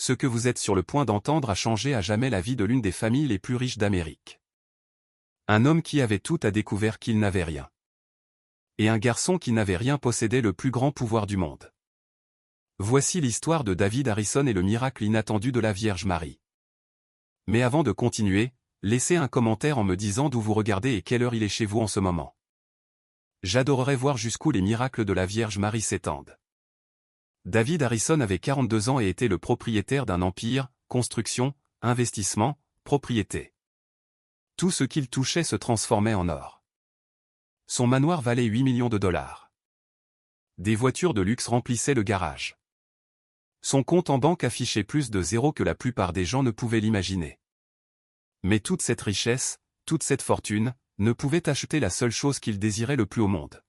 Ce que vous êtes sur le point d'entendre a changé à jamais la vie de l'une des familles les plus riches d'Amérique. Un homme qui avait tout a découvert qu'il n'avait rien. Et un garçon qui n'avait rien possédait le plus grand pouvoir du monde. Voici l'histoire de David Harrison et le miracle inattendu de la Vierge Marie. Mais avant de continuer, laissez un commentaire en me disant d'où vous regardez et quelle heure il est chez vous en ce moment. J'adorerais voir jusqu'où les miracles de la Vierge Marie s'étendent. David Harrison avait 42 ans et était le propriétaire d'un empire, construction, investissement, propriété. Tout ce qu'il touchait se transformait en or. Son manoir valait 8 millions de dollars. Des voitures de luxe remplissaient le garage. Son compte en banque affichait plus de zéro que la plupart des gens ne pouvaient l'imaginer. Mais toute cette richesse, toute cette fortune, ne pouvait acheter la seule chose qu'il désirait le plus au monde.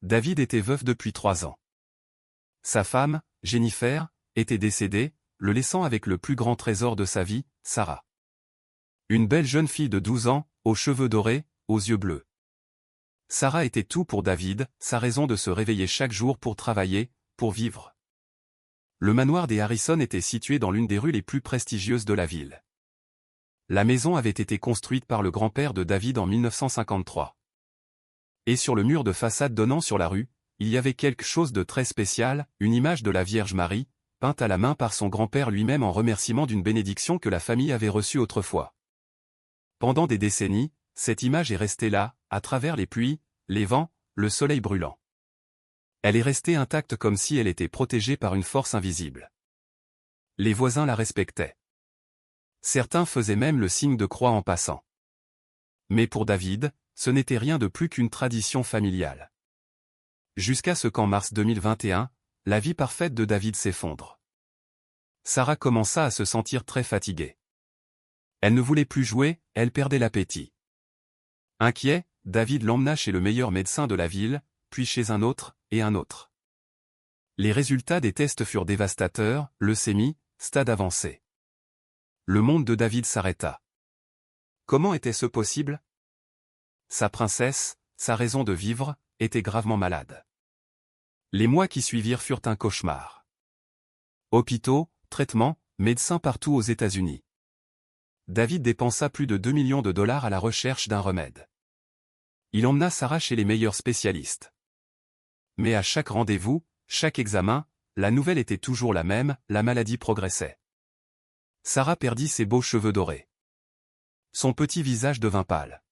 David était veuf depuis 3 ans. Sa femme, Jennifer, était décédée, le laissant avec le plus grand trésor de sa vie, Sarah. Une belle jeune fille de 12 ans, aux cheveux dorés, aux yeux bleus. Sarah était tout pour David, sa raison de se réveiller chaque jour pour travailler, pour vivre. Le manoir des Harrison était situé dans l'une des rues les plus prestigieuses de la ville. La maison avait été construite par le grand-père de David en 1953. Et sur le mur de façade donnant sur la rue, il y avait quelque chose de très spécial, une image de la Vierge Marie, peinte à la main par son grand-père lui-même en remerciement d'une bénédiction que la famille avait reçue autrefois. Pendant des décennies, cette image est restée là, à travers les pluies, les vents, le soleil brûlant. Elle est restée intacte comme si elle était protégée par une force invisible. Les voisins la respectaient. Certains faisaient même le signe de croix en passant. Mais pour David, ce n'était rien de plus qu'une tradition familiale. Jusqu'à ce qu'en mars 2021, la vie parfaite de David s'effondre. Sarah commença à se sentir très fatiguée. Elle ne voulait plus jouer, elle perdait l'appétit. Inquiet, David l'emmena chez le meilleur médecin de la ville, puis chez un autre, et un autre. Les résultats des tests furent dévastateurs, leucémie, stade avancé. Le monde de David s'arrêta. Comment était-ce possible? Sa princesse, sa raison de vivre, était gravement malade. Les mois qui suivirent furent un cauchemar. Hôpitaux, traitements, médecins partout aux États-Unis. David dépensa plus de 2 millions de dollars à la recherche d'un remède. Il emmena Sarah chez les meilleurs spécialistes. Mais à chaque rendez-vous, chaque examen, la nouvelle était toujours la même, la maladie progressait. Sarah perdit ses beaux cheveux dorés. Son petit visage devint pâle.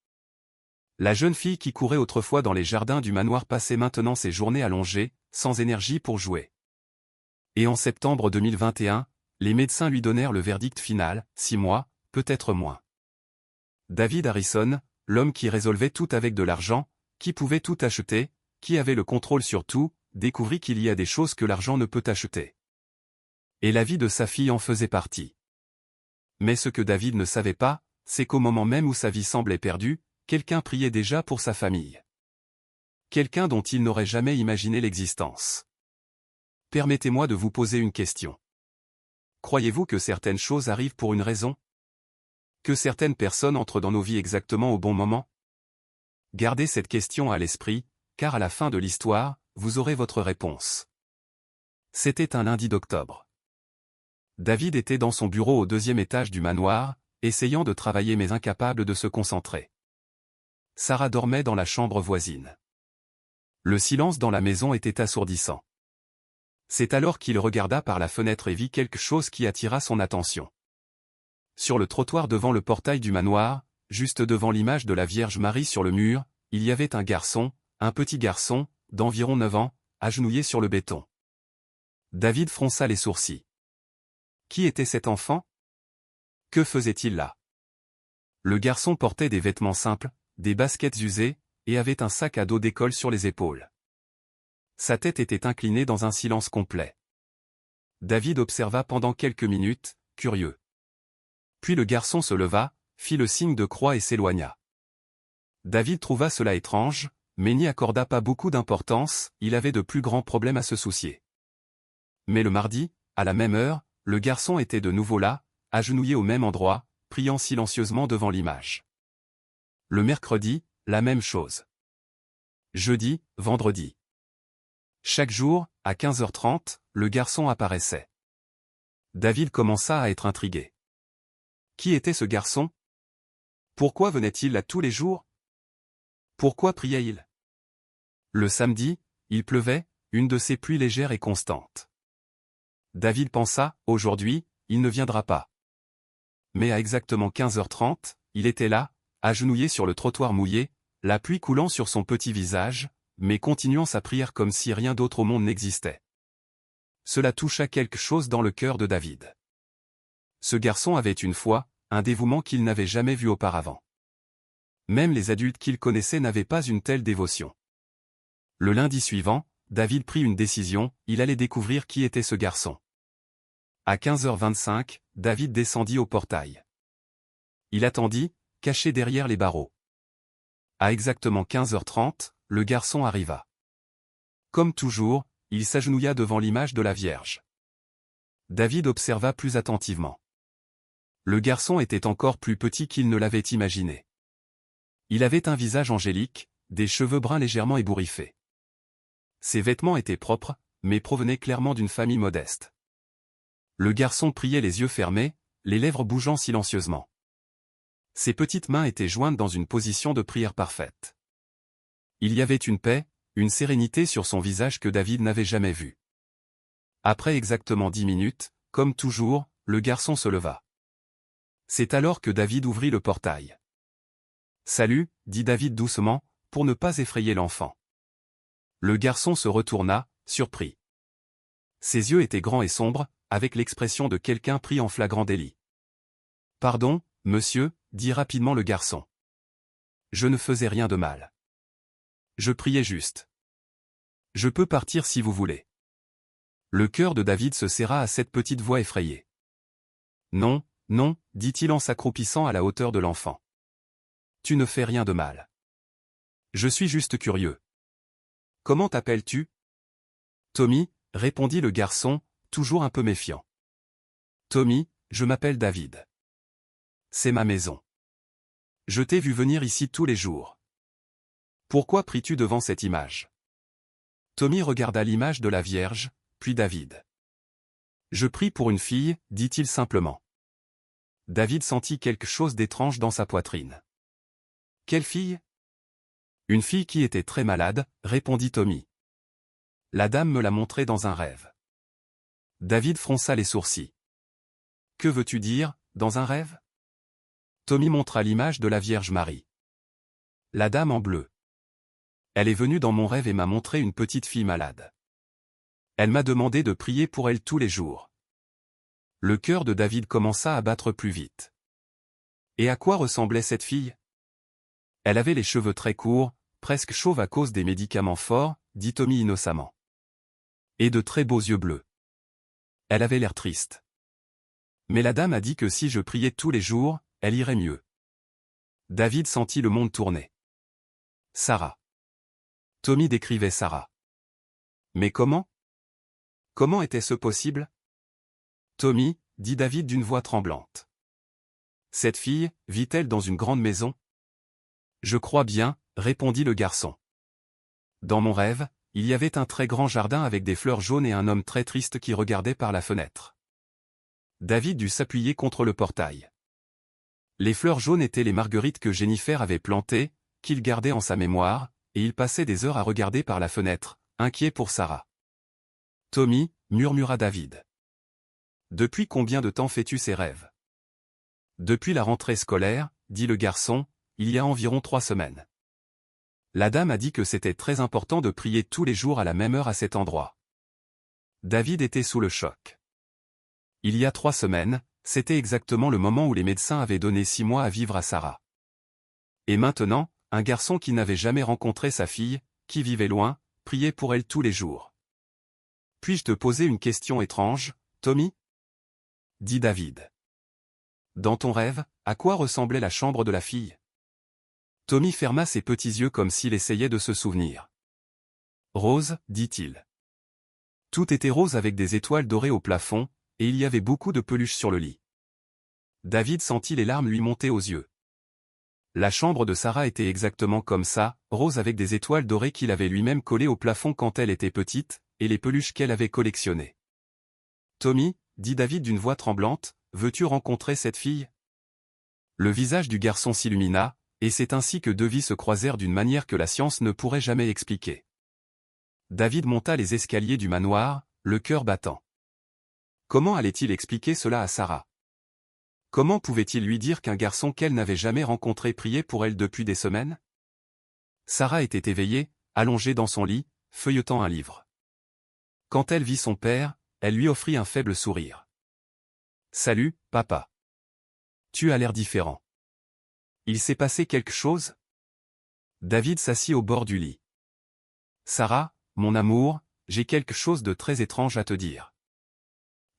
La jeune fille qui courait autrefois dans les jardins du manoir passait maintenant ses journées allongées, sans énergie pour jouer. Et en septembre 2021, les médecins lui donnèrent le verdict final, 6 mois, peut-être moins. David Harrison, l'homme qui résolvait tout avec de l'argent, qui pouvait tout acheter, qui avait le contrôle sur tout, découvrit qu'il y a des choses que l'argent ne peut acheter. Et la vie de sa fille en faisait partie. Mais ce que David ne savait pas, c'est qu'au moment même où sa vie semblait perdue, quelqu'un priait déjà pour sa famille. Quelqu'un dont il n'aurait jamais imaginé l'existence. Permettez-moi de vous poser une question. Croyez-vous que certaines choses arrivent pour une raison? Que certaines personnes entrent dans nos vies exactement au bon moment? Gardez cette question à l'esprit, car à la fin de l'histoire, vous aurez votre réponse. C'était un lundi d'octobre. David était dans son bureau au 2e étage du manoir, essayant de travailler mais incapable de se concentrer. Sarah dormait dans la chambre voisine. Le silence dans la maison était assourdissant. C'est alors qu'il regarda par la fenêtre et vit quelque chose qui attira son attention. Sur le trottoir devant le portail du manoir, juste devant l'image de la Vierge Marie sur le mur, il y avait un garçon, un petit garçon, d'environ 9 ans, agenouillé sur le béton. David fronça les sourcils. Qui était cet enfant? Que faisait-il là? Le garçon portait des vêtements simples, des baskets usées, et avait un sac à dos d'école sur les épaules. Sa tête était inclinée dans un silence complet. David observa pendant quelques minutes, curieux. Puis le garçon se leva, fit le signe de croix et s'éloigna. David trouva cela étrange, mais n'y accorda pas beaucoup d'importance, il avait de plus grands problèmes à se soucier. Mais le mardi, à la même heure, le garçon était de nouveau là, agenouillé au même endroit, priant silencieusement devant l'image. Le mercredi, la même chose. Jeudi, vendredi. Chaque jour, à 15h30, le garçon apparaissait. David commença à être intrigué. Qui était ce garçon? Pourquoi venait-il là tous les jours? Pourquoi priait-il? Le samedi, il pleuvait, une de ces pluies légères et constantes. David pensa, aujourd'hui, il ne viendra pas. Mais à exactement 15h30, il était là, agenouillé sur le trottoir mouillé, la pluie coulant sur son petit visage, mais continuant sa prière comme si rien d'autre au monde n'existait. Cela toucha quelque chose dans le cœur de David. Ce garçon avait une foi, un dévouement qu'il n'avait jamais vu auparavant. Même les adultes qu'il connaissait n'avaient pas une telle dévotion. Le lundi suivant, David prit une décision, il allait découvrir qui était ce garçon. À 15h25, David descendit au portail. Il attendit, caché derrière les barreaux. À exactement 15h30, le garçon arriva. Comme toujours, il s'agenouilla devant l'image de la Vierge. David observa plus attentivement. Le garçon était encore plus petit qu'il ne l'avait imaginé. Il avait un visage angélique, des cheveux bruns légèrement ébouriffés. Ses vêtements étaient propres, mais provenaient clairement d'une famille modeste. Le garçon priait les yeux fermés, les lèvres bougeant silencieusement. Ses petites mains étaient jointes dans une position de prière parfaite. Il y avait une paix, une sérénité sur son visage que David n'avait jamais vue. Après exactement 10 minutes, comme toujours, le garçon se leva. C'est alors que David ouvrit le portail. « Salut » dit David doucement, pour ne pas effrayer l'enfant. Le garçon se retourna, surpris. Ses yeux étaient grands et sombres, avec l'expression de quelqu'un pris en flagrant délit. « Pardon, monsieur » dit rapidement le garçon. « Je ne faisais rien de mal. Je priais juste. Je peux partir si vous voulez. » Le cœur de David se serra à cette petite voix effrayée. « Non, non, dit-il en s'accroupissant à la hauteur de l'enfant. Tu ne fais rien de mal. Je suis juste curieux. Comment t'appelles-tu? Tommy, répondit le garçon, toujours un peu méfiant. Tommy, je m'appelle David. C'est ma maison. Je t'ai vu venir ici tous les jours. Pourquoi pries-tu devant cette image? Tommy regarda l'image de la Vierge, puis David. Je prie pour une fille, dit-il simplement. David sentit quelque chose d'étrange dans sa poitrine. Quelle fille? Une fille qui était très malade, répondit Tommy. La dame me l'a montrée dans un rêve. David fronça les sourcils. Que veux-tu dire, dans un rêve? Tommy montra l'image de la Vierge Marie. La dame en bleu. Elle est venue dans mon rêve et m'a montré une petite fille malade. Elle m'a demandé de prier pour elle tous les jours. Le cœur de David commença à battre plus vite. Et à quoi ressemblait cette fille? Elle avait les cheveux très courts, presque chauves à cause des médicaments forts, dit Tommy innocemment. Et de très beaux yeux bleus. Elle avait l'air triste. Mais la dame a dit que si je priais tous les jours, elle irait mieux. David sentit le monde tourner. Sarah. Tommy décrivait Sarah. Mais comment? Comment était-ce possible? Tommy, dit David d'une voix tremblante. Cette fille, vit-elle dans une grande maison? Je crois bien, répondit le garçon. Dans mon rêve, il y avait un très grand jardin avec des fleurs jaunes et un homme très triste qui regardait par la fenêtre. David dut s'appuyer contre le portail. Les fleurs jaunes étaient les marguerites que Jennifer avait plantées, qu'il gardait en sa mémoire, et il passait des heures à regarder par la fenêtre, inquiet pour Sarah. Tommy, murmura David. Depuis combien de temps fais-tu ces rêves? Depuis la rentrée scolaire, dit le garçon, il y a environ 3 semaines. La dame a dit que c'était très important de prier tous les jours à la même heure à cet endroit. David était sous le choc. Il y a 3 semaines, c'était exactement le moment où les médecins avaient donné 6 mois à vivre à Sarah. Et maintenant, un garçon qui n'avait jamais rencontré sa fille, qui vivait loin, priait pour elle tous les jours. Puis-je te poser une question étrange, Tommy? Dit David. Dans ton rêve, à quoi ressemblait la chambre de la fille? Tommy ferma ses petits yeux comme s'il essayait de se souvenir. Rose, dit-il. Tout était rose avec des étoiles dorées au plafond, et il y avait beaucoup de peluches sur le lit. David sentit les larmes lui monter aux yeux. La chambre de Sarah était exactement comme ça, rose avec des étoiles dorées qu'il avait lui-même collées au plafond quand elle était petite, et les peluches qu'elle avait collectionnées. Tommy, dit David d'une voix tremblante, veux-tu rencontrer cette fille? Le visage du garçon s'illumina, et c'est ainsi que deux vies se croisèrent d'une manière que la science ne pourrait jamais expliquer. David monta les escaliers du manoir, le cœur battant. Comment allait-il expliquer cela à Sarah? Comment pouvait-il lui dire qu'un garçon qu'elle n'avait jamais rencontré priait pour elle depuis des semaines? Sarah était éveillée, allongée dans son lit, feuilletant un livre. Quand elle vit son père, elle lui offrit un faible sourire. « Salut, papa. Tu as l'air différent. Il s'est passé quelque chose? » David s'assit au bord du lit. « Sarah, mon amour, j'ai quelque chose de très étrange à te dire.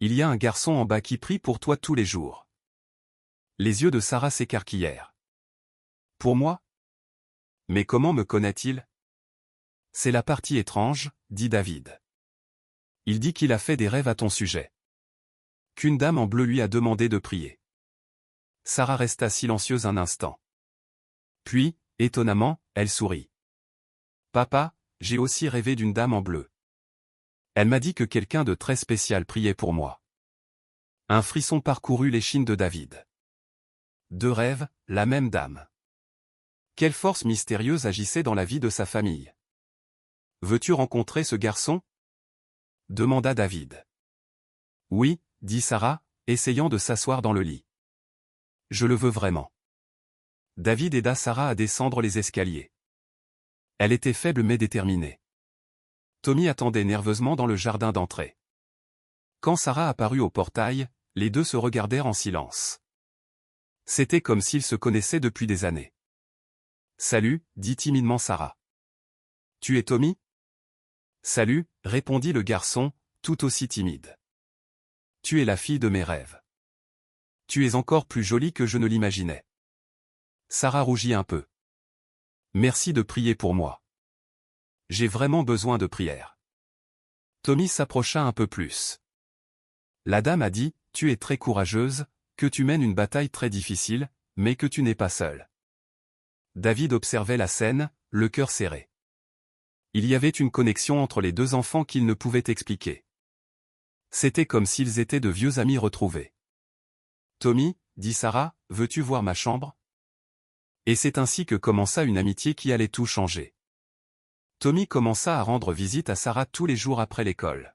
Il y a un garçon en bas qui prie pour toi tous les jours. » Les yeux de Sarah s'écarquillèrent. « Pour moi? Mais comment me connaît-il? » C'est la partie étrange, dit David. Il dit qu'il a fait des rêves à ton sujet. Qu'une dame en bleu lui a demandé de prier. Sarah resta silencieuse un instant. Puis, étonnamment, elle sourit. Papa, j'ai aussi rêvé d'une dame en bleu. Elle m'a dit que quelqu'un de très spécial priait pour moi. Un frisson parcourut l'échine de David. Deux rêves, la même dame. Quelle force mystérieuse agissait dans la vie de sa famille. Veux-tu rencontrer ce garçon? Demanda David. Oui, dit Sarah, essayant de s'asseoir dans le lit. Je le veux vraiment. David aida Sarah à descendre les escaliers. Elle était faible mais déterminée. Tommy attendait nerveusement dans le jardin d'entrée. Quand Sarah apparut au portail, les deux se regardèrent en silence. C'était comme s'ils se connaissaient depuis des années. Salut, dit timidement Sarah. Tu es Tommy? Salut, répondit le garçon, tout aussi timide. Tu es la fille de mes rêves. Tu es encore plus jolie que je ne l'imaginais. Sarah rougit un peu. Merci de prier pour moi. J'ai vraiment besoin de prière. Tommy s'approcha un peu plus. La dame a dit, tu es très courageuse, que tu mènes une bataille très difficile, mais que tu n'es pas seule. David observait la scène, le cœur serré. Il y avait une connexion entre les deux enfants qu'il ne pouvait expliquer. C'était comme s'ils étaient de vieux amis retrouvés. Tommy, dit Sarah, veux-tu voir ma chambre? Et c'est ainsi que commença une amitié qui allait tout changer. Tommy commença à rendre visite à Sarah tous les jours après l'école.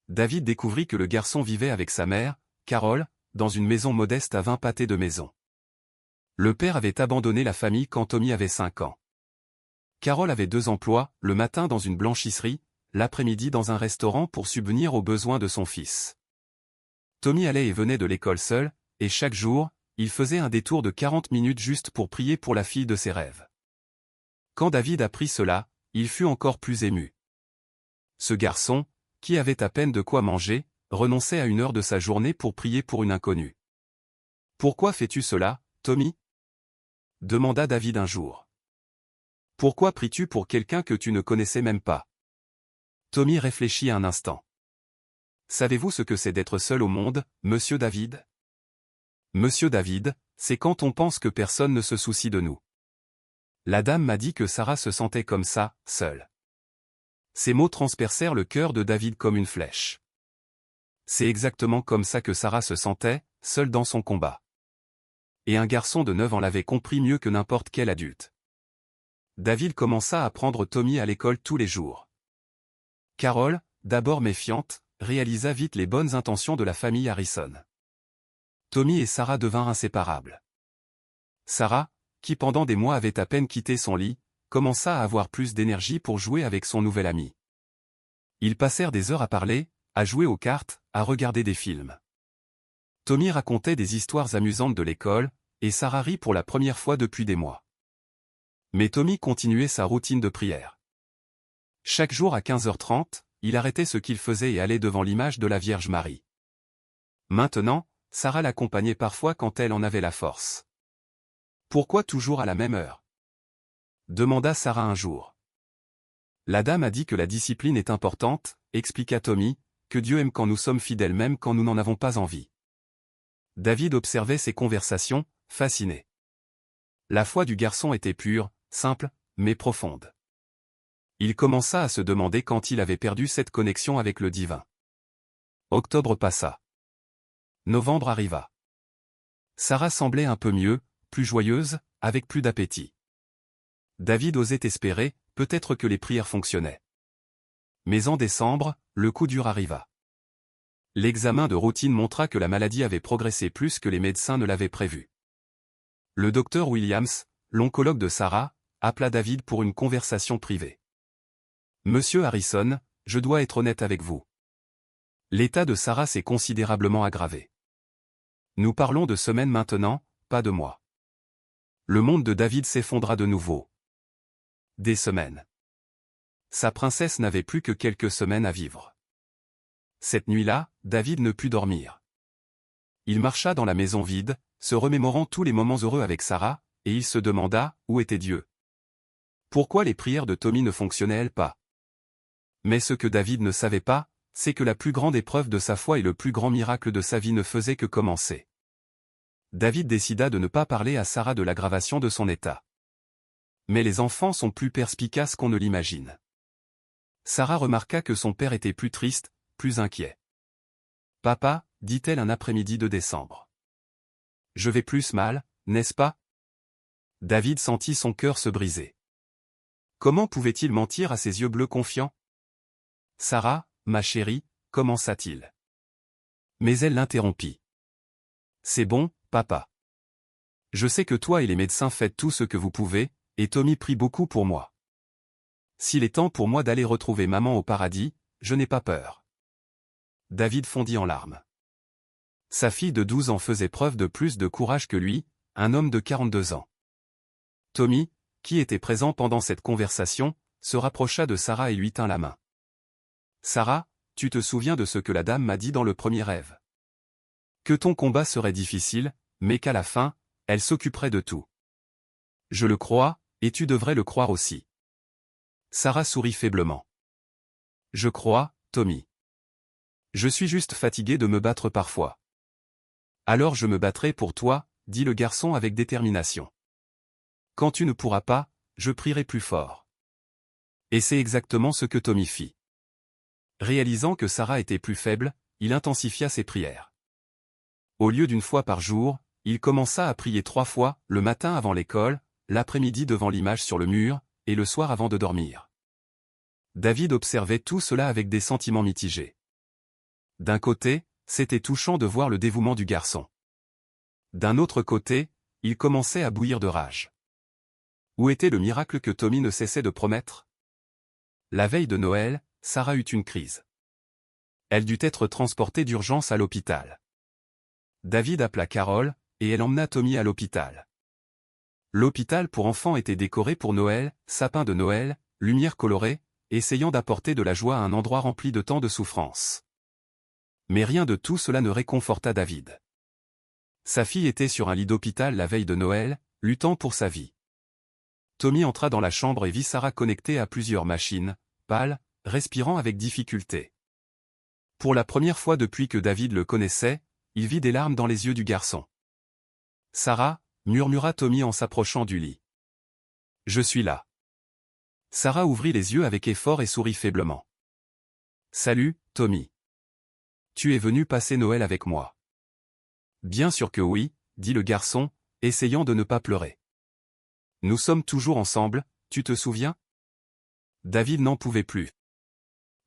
David découvrit que le garçon vivait avec sa mère, Carole, dans une maison modeste à 20 pâtés de maison. Le père avait abandonné la famille quand Tommy avait 5 ans. Carole avait 2 emplois, le matin dans une blanchisserie, l'après-midi dans un restaurant pour subvenir aux besoins de son fils. Tommy allait et venait de l'école seul, et chaque jour, il faisait un détour de 40 minutes juste pour prier pour la fille de ses rêves. Quand David apprit cela, il fut encore plus ému. Ce garçon, qui avait à peine de quoi manger, renonçait à 1 heure de sa journée pour prier pour une inconnue. « Pourquoi fais-tu cela, Tommy » demanda David un jour. « Pourquoi pries-tu pour quelqu'un que tu ne connaissais même pas » Tommy réfléchit un instant. « Savez-vous ce que c'est d'être seul au monde, monsieur David » Monsieur David, c'est quand on pense que personne ne se soucie de nous. La dame m'a dit que Sarah se sentait comme ça, seule. Ces mots transpercèrent le cœur de David comme une flèche. C'est exactement comme ça que Sarah se sentait, seule dans son combat. Et un garçon de 9 ans l'avait compris mieux que n'importe quel adulte. David commença à prendre Tommy à l'école tous les jours. Carole, d'abord méfiante, réalisa vite les bonnes intentions de la famille Harrison. Tommy et Sarah devinrent inséparables. Sarah, qui pendant des mois avait à peine quitté son lit, commença à avoir plus d'énergie pour jouer avec son nouvel ami. Ils passèrent des heures à parler, à jouer aux cartes, à regarder des films. Tommy racontait des histoires amusantes de l'école, et Sarah rit pour la première fois depuis des mois. Mais Tommy continuait sa routine de prière. Chaque jour à 15h30, il arrêtait ce qu'il faisait et allait devant l'image de la Vierge Marie. Maintenant, Sarah l'accompagnait parfois quand elle en avait la force. « Pourquoi toujours à la même heure » demanda Sarah un jour. La dame a dit que la discipline est importante, expliqua Tommy, que Dieu aime quand nous sommes fidèles même quand nous n'en avons pas envie. David observait ces conversations, fasciné. La foi du garçon était pure, simple, mais profonde. Il commença à se demander quand il avait perdu cette connexion avec le divin. Octobre passa. Novembre arriva. Sarah semblait un peu mieux, plus joyeuse, avec plus d'appétit. David osait espérer, peut-être que les prières fonctionnaient. Mais en décembre, le coup dur arriva. L'examen de routine montra que la maladie avait progressé plus que les médecins ne l'avaient prévu. Le docteur Williams, l'oncologue de Sarah, appela David pour une conversation privée. « Monsieur Harrison, je dois être honnête avec vous. L'état de Sarah s'est considérablement aggravé. Nous parlons de semaines maintenant, pas de mois. Le monde de David s'effondra de nouveau. Des semaines. Sa princesse n'avait plus que quelques semaines à vivre. Cette nuit-là, David ne put dormir. Il marcha dans la maison vide, se remémorant tous les moments heureux avec Sarah, et il se demanda, où était Dieu? Pourquoi les prières de Tommy ne fonctionnaient-elles pas? Mais ce que David ne savait pas, c'est que la plus grande épreuve de sa foi et le plus grand miracle de sa vie ne faisaient que commencer. David décida de ne pas parler à Sarah de l'aggravation de son état. Mais les enfants sont plus perspicaces qu'on ne l'imagine. Sarah remarqua que son père était plus triste, plus inquiet. « Papa, dit-elle un après-midi de décembre. Je vais plus mal, n'est-ce pas? » David sentit son cœur se briser. Comment pouvait-il mentir à ses yeux bleus confiants? « Sarah, ma chérie, commença-t-il. Mais elle l'interrompit. « C'est bon, papa. Je sais que toi et les médecins faites tout ce que vous pouvez, et Tommy prie beaucoup pour moi. S'il est temps pour moi d'aller retrouver maman au paradis, je n'ai pas peur. » David fondit en larmes. Sa fille de 12 ans faisait preuve de plus de courage que lui, un homme de 42 ans. Tommy, qui était présent pendant cette conversation, se rapprocha de Sarah et lui tint la main. « Sarah, tu te souviens de ce que la dame m'a dit dans le premier rêve? Que ton combat serait difficile, mais qu'à la fin, elle s'occuperait de tout. Je le crois, et tu devrais le croire aussi. » Sarah sourit faiblement. « Je crois, Tommy. Je suis juste fatiguée de me battre parfois. »« Alors je me battrai pour toi, » dit le garçon avec détermination. « Quand tu ne pourras pas, je prierai plus fort. » Et c'est exactement ce que Tommy fit. Réalisant que Sarah était plus faible, il intensifia ses prières. Au lieu d'une fois par jour, il commença à prier 3 fois, le matin avant l'école, l'après-midi devant l'image sur le mur, et le soir avant de dormir. David observait tout cela avec des sentiments mitigés. D'un côté, c'était touchant de voir le dévouement du garçon. D'un autre côté, il commençait à bouillir de rage. Où était le miracle que Tommy ne cessait de promettre? La veille de Noël, Sarah eut une crise. Elle dut être transportée d'urgence à l'hôpital. David appela Carole, et elle emmena Tommy à l'hôpital. L'hôpital pour enfants était décoré pour Noël, sapin de Noël, lumière colorée, essayant d'apporter de la joie à un endroit rempli de tant de souffrances. Mais rien de tout cela ne réconforta David. Sa fille était sur un lit d'hôpital la veille de Noël, luttant pour sa vie. Tommy entra dans la chambre et vit Sarah connectée à plusieurs machines, pâle, respirant avec difficulté. Pour la première fois depuis que David le connaissait, il vit des larmes dans les yeux du garçon. « Sarah, » murmura Tommy en s'approchant du lit. « Je suis là. » Sarah ouvrit les yeux avec effort et sourit faiblement. « Salut, Tommy. Tu es venu passer Noël avec moi. »« Bien sûr que oui, » dit le garçon, essayant de ne pas pleurer. « Nous sommes toujours ensemble, tu te souviens? » David n'en pouvait plus.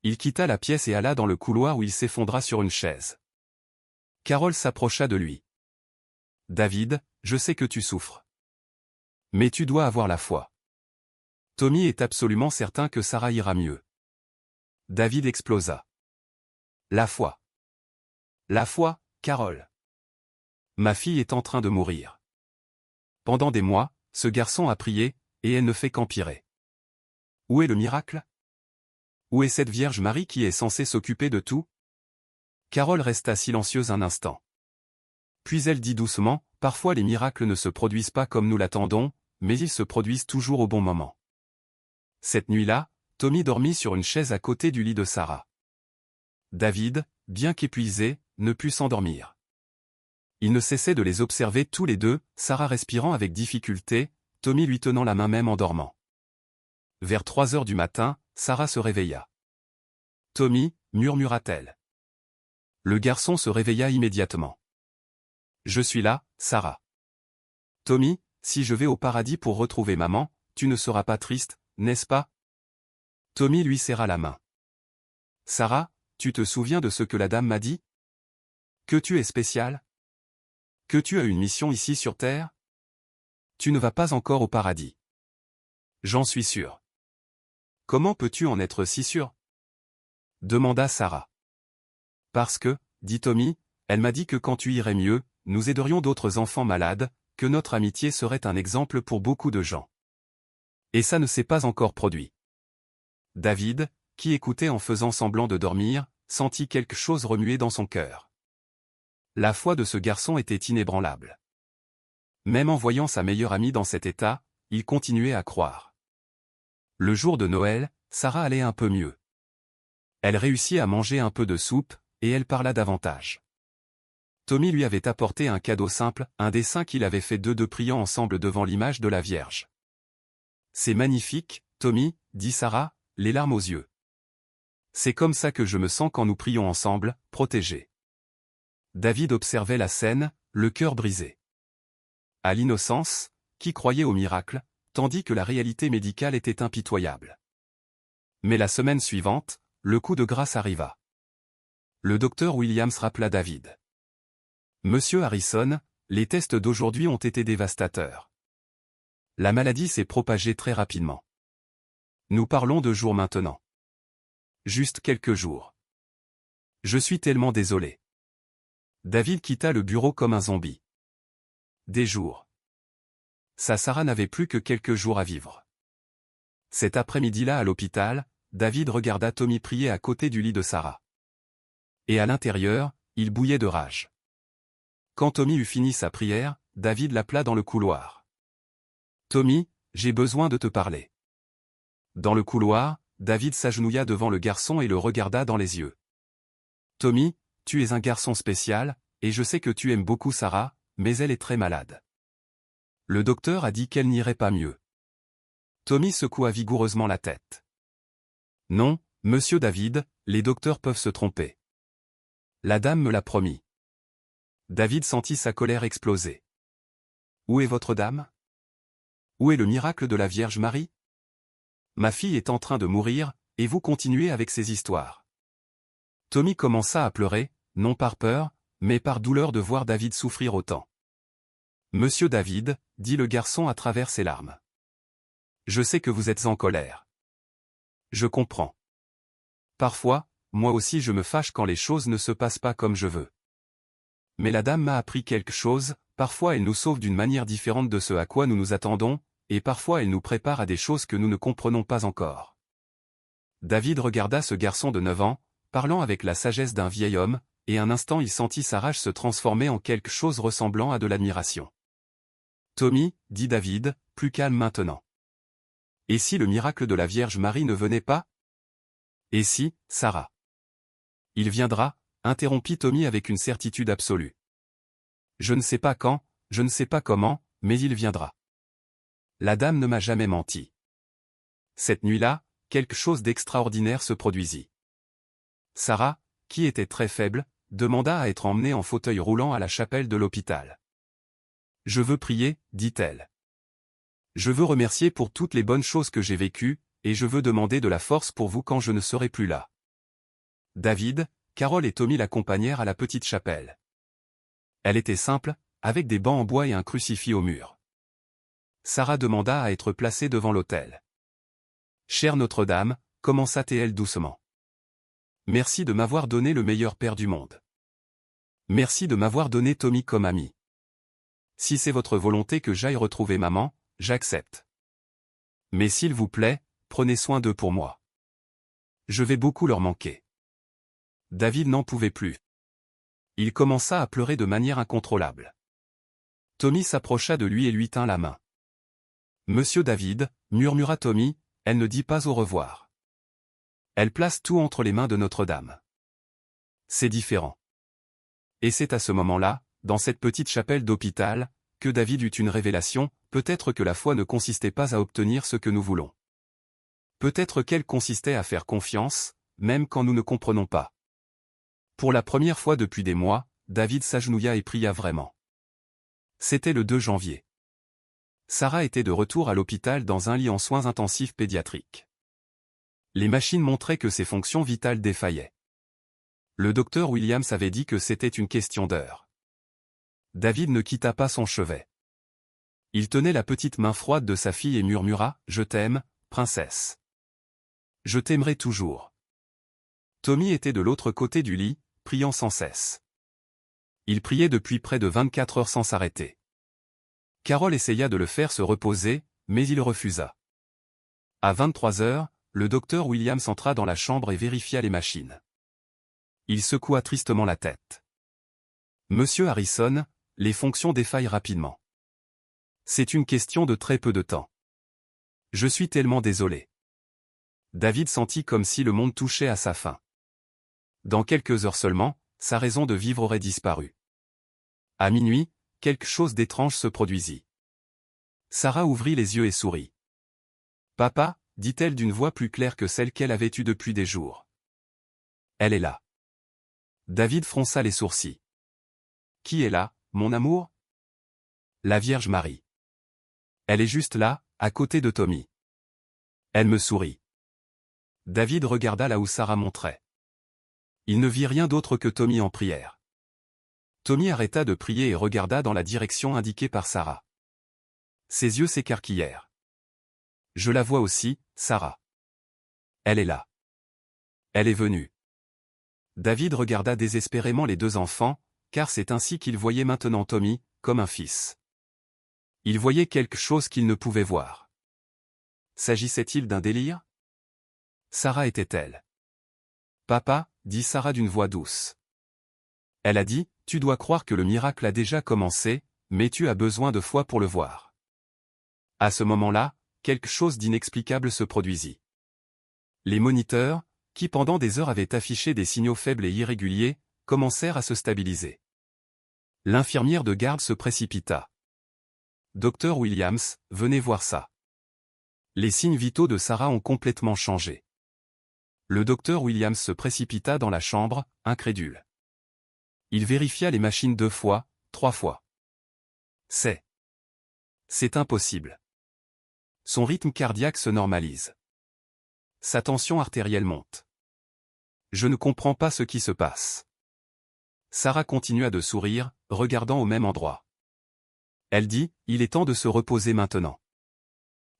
Il quitta la pièce et alla dans le couloir où il s'effondra sur une chaise. Carole s'approcha de lui. « David, je sais que tu souffres. Mais tu dois avoir la foi. Tommy est absolument certain que Sarah ira mieux. » David explosa. « La foi. La foi, Carole. Ma fille est en train de mourir. Pendant des mois, ce garçon a prié, et elle ne fait qu'empirer. Où est le miracle? Où est cette Vierge Marie qui est censée s'occuper de tout? » Carole resta silencieuse un instant. Puis elle dit doucement, « Parfois les miracles ne se produisent pas comme nous l'attendons, mais ils se produisent toujours au bon moment. » Cette nuit-là, Tommy dormit sur une chaise à côté du lit de Sarah. David, bien qu'épuisé, ne put s'endormir. Il ne cessait de les observer tous les deux, Sarah respirant avec difficulté, Tommy lui tenant la main même en dormant. Vers 3 heures du matin, Sarah se réveilla. « Tommy, » murmura-t-elle. Le garçon se réveilla immédiatement. Je suis là, Sarah. Tommy, si je vais au paradis pour retrouver maman, tu ne seras pas triste, n'est-ce pas? Tommy lui serra la main. Sarah, tu te souviens de ce que la dame m'a dit? Que tu es spécial? Que tu as une mission ici sur Terre? Tu ne vas pas encore au paradis. J'en suis sûr. Comment peux-tu en être si sûr? Demanda Sarah. Parce que, dit Tommy, elle m'a dit que quand tu irais mieux, nous aiderions d'autres enfants malades, que notre amitié serait un exemple pour beaucoup de gens. Et ça ne s'est pas encore produit. David, qui écoutait en faisant semblant de dormir, sentit quelque chose remuer dans son cœur. La foi de ce garçon était inébranlable. Même en voyant sa meilleure amie dans cet état, il continuait à croire. Le jour de Noël, Sarah allait un peu mieux. Elle réussit à manger un peu de soupe, et elle parla davantage. Tommy lui avait apporté un cadeau simple, un dessin qu'il avait fait d'eux deux priant ensemble devant l'image de la Vierge. « C'est magnifique, Tommy, dit Sarah, les larmes aux yeux. C'est comme ça que je me sens quand nous prions ensemble, protégés. » David observait la scène, le cœur brisé. À l'innocence, qui croyait au miracle, tandis que la réalité médicale était impitoyable. Mais la semaine suivante, le coup de grâce arriva. Le docteur Williams rappela David. « Monsieur Harrison, les tests d'aujourd'hui ont été dévastateurs. La maladie s'est propagée très rapidement. Nous parlons de jours maintenant. Juste quelques jours. Je suis tellement désolé. » David quitta le bureau comme un zombie. Des jours. Sa Sarah n'avait plus que quelques jours à vivre. Cet après-midi-là à l'hôpital, David regarda Tommy prier à côté du lit de Sarah. Et à l'intérieur, il bouillait de rage. Quand Tommy eut fini sa prière, David l'appela dans le couloir. « Tommy, j'ai besoin de te parler. » Dans le couloir, David s'agenouilla devant le garçon et le regarda dans les yeux. « Tommy, tu es un garçon spécial, et je sais que tu aimes beaucoup Sarah, mais elle est très malade. Le docteur a dit qu'elle n'irait pas mieux. » Tommy secoua vigoureusement la tête. « Non, monsieur David, les docteurs peuvent se tromper. La dame me l'a promis. » David sentit sa colère exploser. « Où est votre dame? Où est le miracle de la Vierge Marie? Ma fille est en train de mourir, et vous continuez avec ces histoires. » Tommy commença à pleurer, non par peur, mais par douleur de voir David souffrir autant. « Monsieur David, dit le garçon à travers ses larmes. Je sais que vous êtes en colère. Je comprends. Parfois, moi aussi je me fâche quand les choses ne se passent pas comme je veux. Mais la dame m'a appris quelque chose, parfois elle nous sauve d'une manière différente de ce à quoi nous nous attendons, et parfois elle nous prépare à des choses que nous ne comprenons pas encore. » David regarda ce garçon de 9 ans, parlant avec la sagesse d'un vieil homme, et un instant il sentit sa rage se transformer en quelque chose ressemblant à de l'admiration. « Tommy, dit David, plus calme maintenant. Et si le miracle de la Vierge Marie ne venait pas? Et si, Sarah? Il viendra, interrompit Tommy avec une certitude absolue. Je ne sais pas quand, je ne sais pas comment, mais il viendra. La dame ne m'a jamais menti. Cette nuit-là, quelque chose d'extraordinaire se produisit. Sarah, qui était très faible, demanda à être emmenée en fauteuil roulant à la chapelle de l'hôpital. « Je veux prier, dit-elle. Je veux remercier pour toutes les bonnes choses que j'ai vécues, et je veux demander de la force pour vous quand je ne serai plus là. » David, Carole et Tommy l'accompagnèrent à la petite chapelle. Elle était simple, avec des bancs en bois et un crucifix au mur. Sarah demanda à être placée devant l'autel. « Chère Notre-Dame, » commença-t-elle doucement. « Merci de m'avoir donné le meilleur père du monde. Merci de m'avoir donné Tommy comme ami. Si c'est votre volonté que j'aille retrouver maman, j'accepte. Mais s'il vous plaît, prenez soin d'eux pour moi. Je vais beaucoup leur manquer. » David n'en pouvait plus. Il commença à pleurer de manière incontrôlable. Tommy s'approcha de lui et lui tint la main. « Monsieur David, » murmura Tommy, « elle ne dit pas au revoir. Elle place tout entre les mains de Notre-Dame. C'est différent. » Et c'est à ce moment-là, dans cette petite chapelle d'hôpital, que David eut une révélation, peut-être que la foi ne consistait pas à obtenir ce que nous voulons. Peut-être qu'elle consistait à faire confiance, même quand nous ne comprenons pas. Pour la première fois depuis des mois, David s'agenouilla et pria vraiment. C'était le 2 janvier. Sarah était de retour à l'hôpital dans un lit en soins intensifs pédiatriques. Les machines montraient que ses fonctions vitales défaillaient. Le docteur Williams avait dit que c'était une question d'heure. David ne quitta pas son chevet. Il tenait la petite main froide de sa fille et murmura « Je t'aime, princesse. Je t'aimerai toujours. » Tommy était de l'autre côté du lit, priant sans cesse. Il priait depuis près de 24 heures sans s'arrêter. Carol essaya de le faire se reposer, mais il refusa. À 23 heures, le docteur Williams entra dans la chambre et vérifia les machines. Il secoua tristement la tête. « Monsieur Harrison, les fonctions défaillent rapidement. C'est une question de très peu de temps. Je suis tellement désolé. » David sentit comme si le monde touchait à sa fin. Dans quelques heures seulement, sa raison de vivre aurait disparu. À minuit, quelque chose d'étrange se produisit. Sarah ouvrit les yeux et sourit. « Papa, » dit-elle d'une voix plus claire que celle qu'elle avait eue depuis des jours. « Elle est là. » David fronça les sourcils. « Qui est là, mon amour ?»« La Vierge Marie. Elle est juste là, à côté de Tommy. » Elle me sourit. David regarda là où Sarah montrait. Il ne vit rien d'autre que Tommy en prière. Tommy arrêta de prier et regarda dans la direction indiquée par Sarah. Ses yeux s'écarquillèrent. « Je la vois aussi, Sarah. Elle est là. Elle est venue. » David regarda désespérément les deux enfants, car c'est ainsi qu'il voyait maintenant Tommy, comme un fils. Il voyait quelque chose qu'il ne pouvait voir. S'agissait-il d'un délire? Sarah était-elle? « Papa, » dit Sarah d'une voix douce. Elle a dit, « Tu dois croire que le miracle a déjà commencé, mais tu as besoin de foi pour le voir. » À ce moment-là, quelque chose d'inexplicable se produisit. Les moniteurs, qui pendant des heures avaient affiché des signaux faibles et irréguliers, commencèrent à se stabiliser. L'infirmière de garde se précipita. « Docteur Williams, venez voir ça. » Les signes vitaux de Sarah ont complètement changé. Le docteur Williams se précipita dans la chambre, incrédule. Il vérifia les machines 2 fois, 3 fois. C'est impossible. Son rythme cardiaque se normalise. Sa tension artérielle monte. Je ne comprends pas ce qui se passe. Sarah continua de sourire, regardant au même endroit. Elle dit, « Il est temps de se reposer maintenant.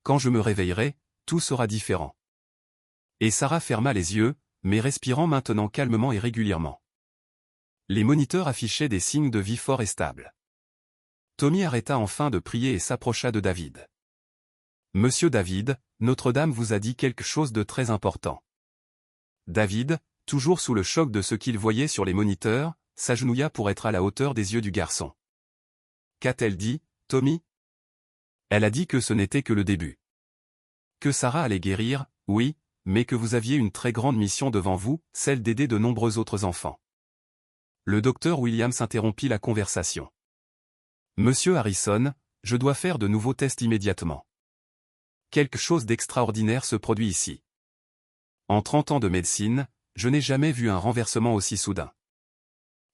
Quand je me réveillerai, tout sera différent. » Et Sarah ferma les yeux, mais respirant maintenant calmement et régulièrement. Les moniteurs affichaient des signes de vie forts et stables. Tommy arrêta enfin de prier et s'approcha de David. « Monsieur David, Notre-Dame vous a dit quelque chose de très important. » David, toujours sous le choc de ce qu'il voyait sur les moniteurs, s'agenouilla pour être à la hauteur des yeux du garçon. « Qu'a-t-elle dit, Tommy ?» Elle a dit que ce n'était que le début. Que Sarah allait guérir, oui, mais que vous aviez une très grande mission devant vous, celle d'aider de nombreux autres enfants. Le docteur Williams interrompit la conversation. « Monsieur Harrison, je dois faire de nouveaux tests immédiatement. Quelque chose d'extraordinaire se produit ici. En 30 ans de médecine, je n'ai jamais vu un renversement aussi soudain. »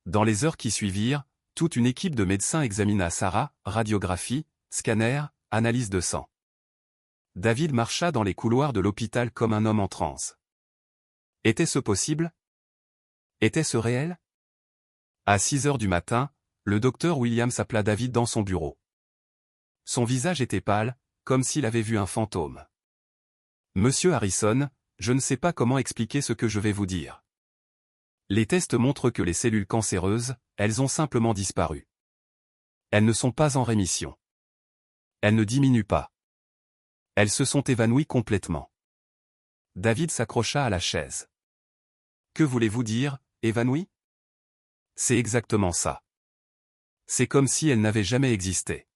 Dans les heures qui suivirent, toute une équipe de médecins examina Sarah, radiographie, scanner, analyse de sang. David marcha dans les couloirs de l'hôpital comme un homme en transe. Était-ce possible? Était-ce réel? À 6 heures du matin, le docteur Williams appela David dans son bureau. Son visage était pâle, comme s'il avait vu un fantôme. « Monsieur Harrison, je ne sais pas comment expliquer ce que je vais vous dire. Les tests montrent que les cellules cancéreuses, elles ont simplement disparu. Elles ne sont pas en rémission. Elles ne diminuent pas. Elles se sont évanouies complètement. » David s'accrocha à la chaise. « Que voulez-vous dire, évanouies ? » C'est exactement ça. C'est comme si elles n'avaient jamais existé.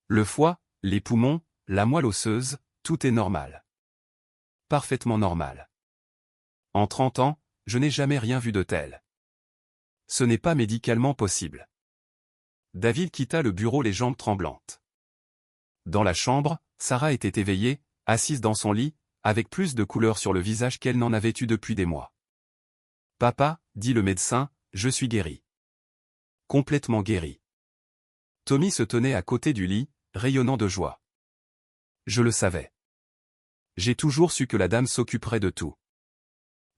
Le foie, les poumons, la moelle osseuse, tout est normal. Parfaitement normal. En 30 ans, je n'ai jamais rien vu de tel. Ce n'est pas médicalement possible. David quitta le bureau les jambes tremblantes. Dans la chambre, Sarah était éveillée, assise dans son lit, avec plus de couleur sur le visage qu'elle n'en avait eu depuis des mois. « Papa, dit le médecin, je suis guéri. Complètement guéri. Tommy se tenait à côté du lit, rayonnant de joie. Je le savais. J'ai toujours su que la dame s'occuperait de tout.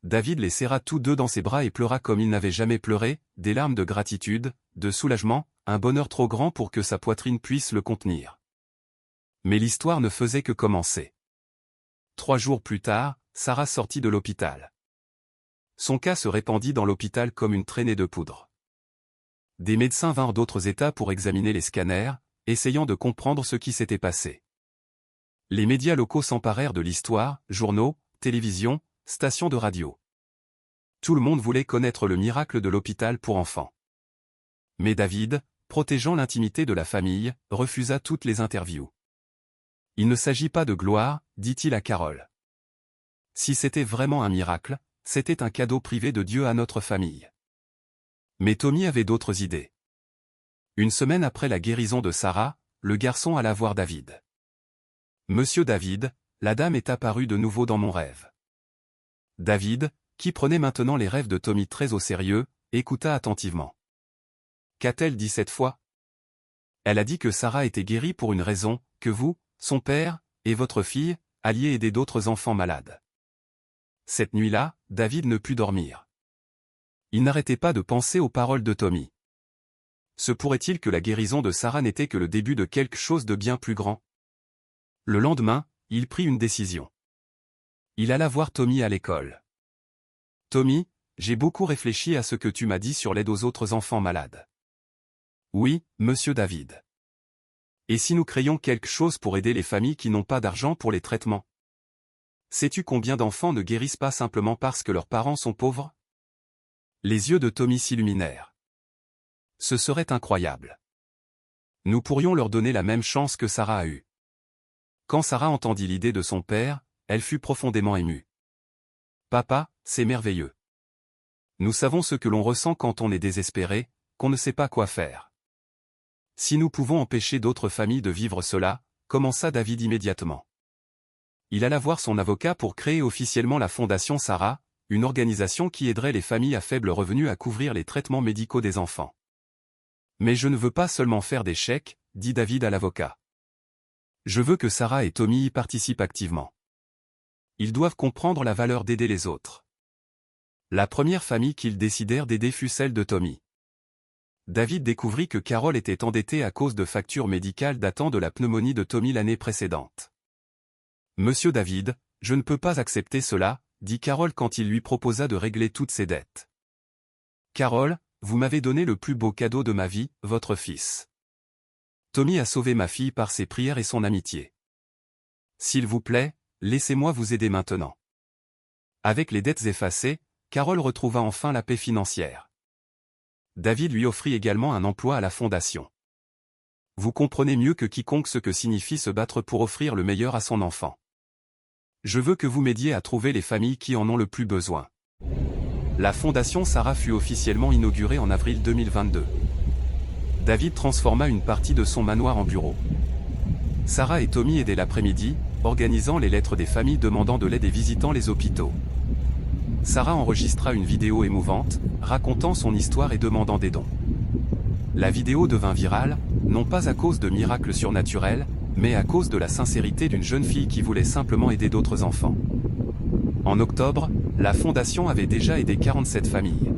David les serra tous deux dans ses bras et pleura comme il n'avait jamais pleuré, des larmes de gratitude, de soulagement, un bonheur trop grand pour que sa poitrine puisse le contenir. Mais l'histoire ne faisait que commencer. 3 jours plus tard, Sarah sortit de l'hôpital. Son cas se répandit dans l'hôpital comme une traînée de poudre. Des médecins vinrent d'autres États pour examiner les scanners, essayant de comprendre ce qui s'était passé. Les médias locaux s'emparèrent de l'histoire, journaux, télévision, stations de radio. Tout le monde voulait connaître le miracle de l'hôpital pour enfants. Mais David, protégeant l'intimité de la famille, refusa toutes les interviews. Il ne s'agit pas de gloire, dit-il à Carole. Si c'était vraiment un miracle, c'était un cadeau privé de Dieu à notre famille. Mais Tommy avait d'autres idées. Une semaine après la guérison de Sarah, le garçon alla voir David. « Monsieur David, la dame est apparue de nouveau dans mon rêve. » David, qui prenait maintenant les rêves de Tommy très au sérieux, écouta attentivement. « Qu'a-t-elle dit cette fois ? » Elle a dit que Sarah était guérie pour une raison, que vous, son père, et votre fille, alliez aider d'autres enfants malades. Cette nuit-là, David ne put dormir. Il n'arrêtait pas de penser aux paroles de Tommy. Se pourrait-il que la guérison de Sarah n'était que le début de quelque chose de bien plus grand ? Le lendemain, il prit une décision. Il alla voir Tommy à l'école. « Tommy, j'ai beaucoup réfléchi à ce que tu m'as dit sur l'aide aux autres enfants malades. »« Oui, monsieur David. »« Et si nous créions quelque chose pour aider les familles qui n'ont pas d'argent pour les traitements ? Sais-tu combien d'enfants ne guérissent pas simplement parce que leurs parents sont pauvres ?» Les yeux de Tommy s'illuminèrent. Ce serait incroyable. Nous pourrions leur donner la même chance que Sarah a eue. Quand Sarah entendit l'idée de son père, elle fut profondément émue. « Papa, c'est merveilleux. Nous savons ce que l'on ressent quand on est désespéré, qu'on ne sait pas quoi faire. Si nous pouvons empêcher d'autres familles de vivre cela, » commença David immédiatement. Il alla voir son avocat pour créer officiellement la Fondation Sarah, une organisation qui aiderait les familles à faible revenu à couvrir les traitements médicaux des enfants. « Mais je ne veux pas seulement faire des chèques, » dit David à l'avocat. « Je veux que Sarah et Tommy y participent activement. Ils doivent comprendre la valeur d'aider les autres. » La première famille qu'ils décidèrent d'aider fut celle de Tommy. David découvrit que Carole était endettée à cause de factures médicales datant de la pneumonie de Tommy l'année précédente. « Monsieur David, je ne peux pas accepter cela, » dit Carole quand il lui proposa de régler toutes ses dettes. « Carole, vous m'avez donné le plus beau cadeau de ma vie, votre fils. Tommy a sauvé ma fille par ses prières et son amitié. S'il vous plaît, laissez-moi vous aider maintenant. » Avec les dettes effacées, Carole retrouva enfin la paix financière. David lui offrit également un emploi à la fondation. Vous comprenez mieux que quiconque ce que signifie se battre pour offrir le meilleur à son enfant. Je veux que vous m'aidiez à trouver les familles qui en ont le plus besoin. La Fondation Sarah fut officiellement inaugurée en avril 2022. David transforma une partie de son manoir en bureau. Sarah et Tommy aidaient l'après-midi, organisant les lettres des familles demandant de l'aide et visitant les hôpitaux. Sarah enregistra une vidéo émouvante, racontant son histoire et demandant des dons. La vidéo devint virale, non pas à cause de miracles surnaturels, mais à cause de la sincérité d'une jeune fille qui voulait simplement aider d'autres enfants. En octobre, la fondation avait déjà aidé 47 familles.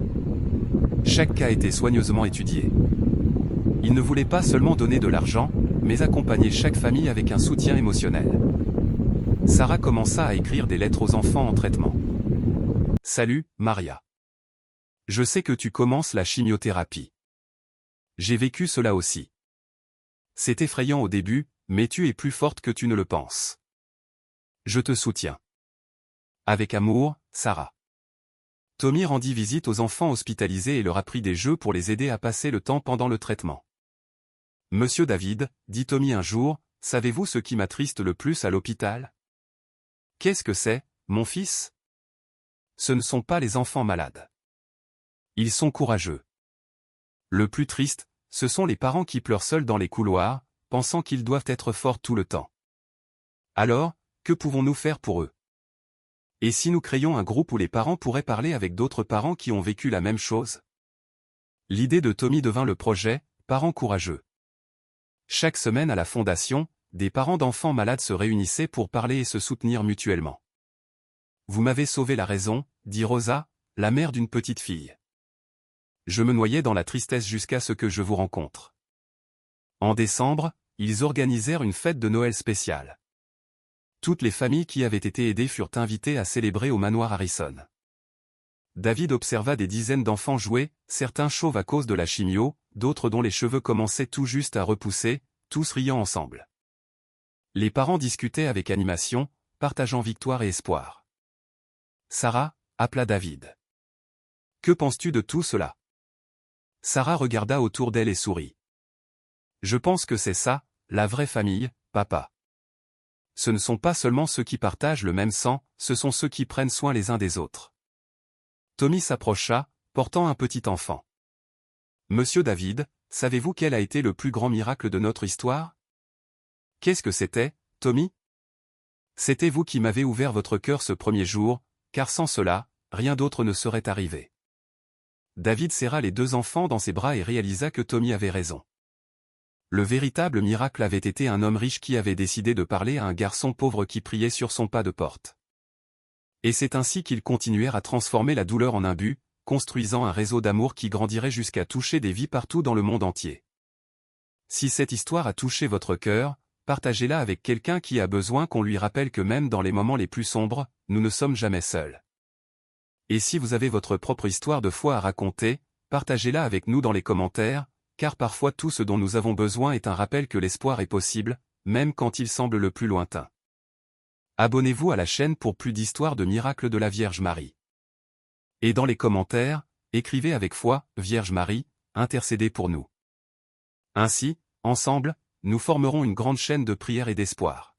Chaque cas était soigneusement étudié. Il ne voulait pas seulement donner de l'argent, mais accompagner chaque famille avec un soutien émotionnel. Sarah commença à écrire des lettres aux enfants en traitement. « Salut, Maria. Je sais que tu commences la chimiothérapie. J'ai vécu cela aussi. C'est effrayant au début, mais tu es plus forte que tu ne le penses. Je te soutiens. Avec amour, Sarah. » Tommy rendit visite aux enfants hospitalisés et leur apprit des jeux pour les aider à passer le temps pendant le traitement. « Monsieur David, » dit Tommy un jour, « savez-vous ce qui m'attriste le plus à l'hôpital ? » « Qu'est-ce que c'est, mon fils ? » « Ce ne sont pas les enfants malades. Ils sont courageux. Le plus triste, ce sont les parents qui pleurent seuls dans les couloirs, pensant qu'ils doivent être forts tout le temps. Alors, que pouvons-nous faire pour eux ? Et si nous créions un groupe où les parents pourraient parler avec d'autres parents qui ont vécu la même chose? L'idée de Tommy devint le projet « Parents courageux ». Chaque semaine à la fondation, des parents d'enfants malades se réunissaient pour parler et se soutenir mutuellement. « Vous m'avez sauvé la raison », dit Rosa, la mère d'une petite fille. « Je me noyais dans la tristesse jusqu'à ce que je vous rencontre. » En décembre, ils organisèrent une fête de Noël spéciale. Toutes les familles qui avaient été aidées furent invitées à célébrer au manoir Harrison. David observa des dizaines d'enfants jouer, certains chauves à cause de la chimio, d'autres dont les cheveux commençaient tout juste à repousser, tous riant ensemble. Les parents discutaient avec animation, partageant victoire et espoir. Sarah, appela David. Que penses-tu de tout cela? Sarah regarda autour d'elle et sourit. Je pense que c'est ça, la vraie famille, papa. Ce ne sont pas seulement ceux qui partagent le même sang, ce sont ceux qui prennent soin les uns des autres. Tommy s'approcha, portant un petit enfant. Monsieur David, savez-vous quel a été le plus grand miracle de notre histoire? Qu'est-ce que c'était, Tommy? C'était vous qui m'avez ouvert votre cœur ce premier jour, car sans cela, rien d'autre ne serait arrivé. David serra les deux enfants dans ses bras et réalisa que Tommy avait raison. Le véritable miracle avait été un homme riche qui avait décidé de parler à un garçon pauvre qui priait sur son pas de porte. Et c'est ainsi qu'ils continuèrent à transformer la douleur en un but, construisant un réseau d'amour qui grandirait jusqu'à toucher des vies partout dans le monde entier. Si cette histoire a touché votre cœur, partagez-la avec quelqu'un qui a besoin qu'on lui rappelle que même dans les moments les plus sombres, nous ne sommes jamais seuls. Et si vous avez votre propre histoire de foi à raconter, partagez-la avec nous dans les commentaires, car parfois tout ce dont nous avons besoin est un rappel que l'espoir est possible, même quand il semble le plus lointain. Abonnez-vous à la chaîne pour plus d'histoires de miracles de la Vierge Marie. Et dans les commentaires, écrivez avec foi, Vierge Marie, intercédez pour nous. Ainsi, ensemble, nous formerons une grande chaîne de prière et d'espoir.